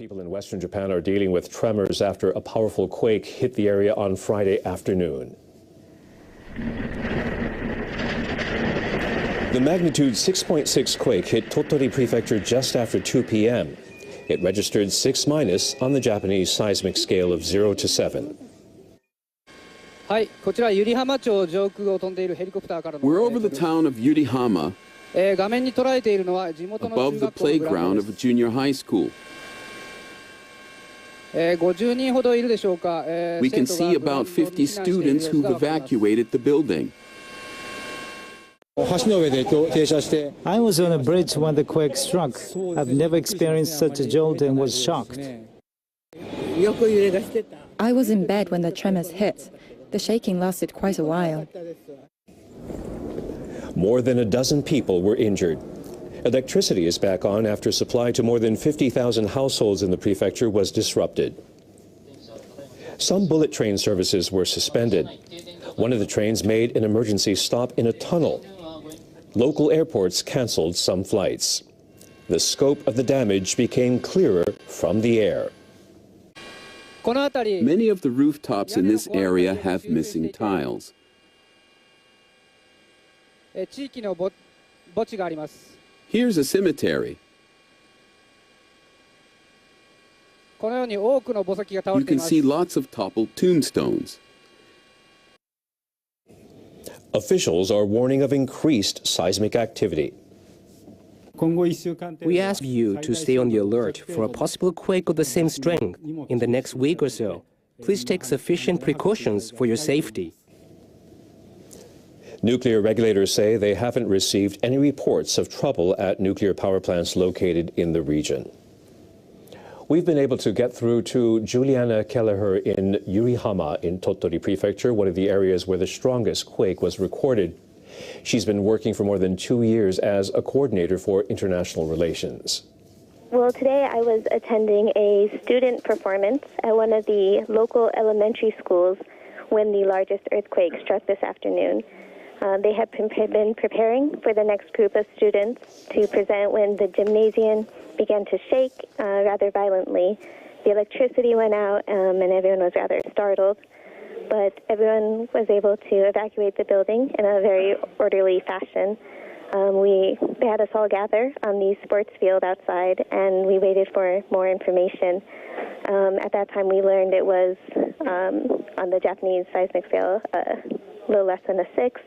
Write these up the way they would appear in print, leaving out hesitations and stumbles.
People in western Japan are dealing with tremors after a powerful quake hit the area on Friday afternoon. The magnitude 6.6 quake hit Tottori Prefecture just after 2 p.m. It registered 6- on the Japanese seismic scale of 0 to 7. We're over the town of Yurihama, above the playground of a junior high school. We can see about 50 students who've evacuated the building. I was on a bridge when the quake struck. I've never experienced such a jolt and was shocked. I was in bed when the tremors hit. The shaking lasted quite a while. More than a dozen people were injured. Electricity is back on after supply to more than 50,000 households in the prefecture was disrupted. Some bullet train services were suspended. One of the trains made an emergency stop in a tunnel. Local airports canceled some flights. The scope of the damage became clearer from the air. Many of the rooftops in this area have missing tiles. Here's a cemetery. You can see lots of toppled tombstones. Officials are warning of increased seismic activity. We ask you to stay on the alert for a possible quake of the same strength in the next week or so. Please take sufficient precautions for your safety. Nuclear regulators say they haven't received any reports of trouble at nuclear power plants located in the region. We've been able to get through to Juliana Kelleher in Yurihama in Tottori Prefecture, one of the areas where the strongest quake was recorded. She's been working for more than 2 years as a coordinator for international relations. Well, today I was attending a student performance at one of the local elementary schools when the largest earthquake struck this afternoon. They had been preparing for the next group of students to present when the gymnasium began to shake rather violently. The electricity went out and everyone was rather startled, but everyone was able to evacuate the building in a very orderly fashion. They had us all gather on the sports field outside, and we waited for more information. At that time, we learned it was, on the Japanese seismic scale, a little less than a 6,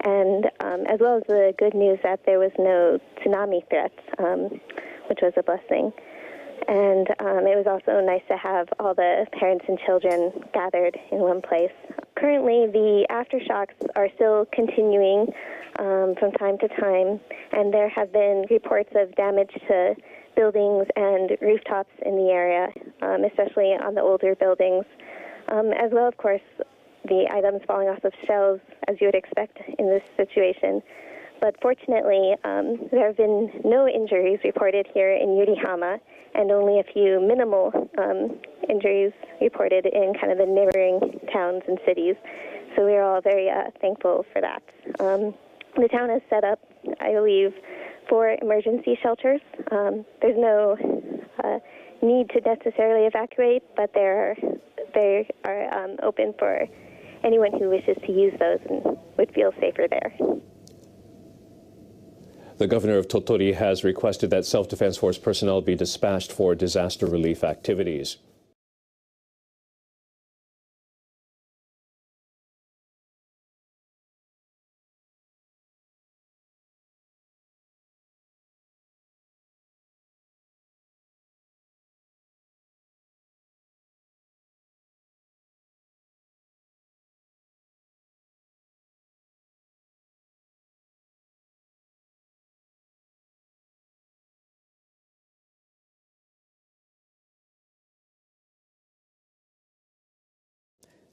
and as well as the good news that there was no tsunami threat, which was a blessing. And it was also nice to have all the parents and children gathered in one place. Currently, the aftershocks are still continuing from time to time, and there have been reports of damage to buildings and rooftops in the area, especially on the older buildings, as well, of course, the items falling off of shelves, as you would expect in this situation. But fortunately, there have been no injuries reported here in Yurihama, and only a few minimal injuries reported in kind of the neighboring towns and cities. So we're all very thankful for that. The town has set up, I believe, 4 emergency shelters. There's no need to necessarily evacuate, but they are open for anyone who wishes to use those and would feel safer there. The governor of Tottori has requested that self-defense force personnel be dispatched for disaster relief activities.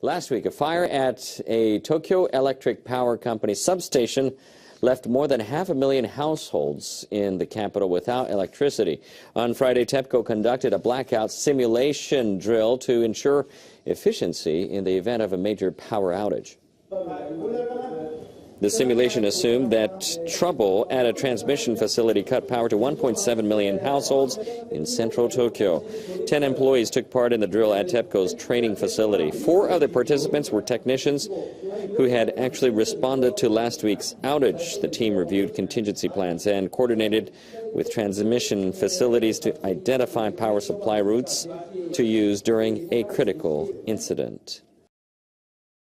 Last week, a fire at a Tokyo Electric Power Company substation left more than 500,000 households in the capital without electricity. On Friday, TEPCO conducted a blackout simulation drill to ensure efficiency in the event of a major power outage. The simulation assumed that trouble at a transmission facility cut power to 1.7 million households in central Tokyo. 10 employees took part in the drill at TEPCO's training facility. 4 other participants were technicians who had actually responded to last week's outage. The team reviewed contingency plans and coordinated with transmission facilities to identify power supply routes to use during a critical incident.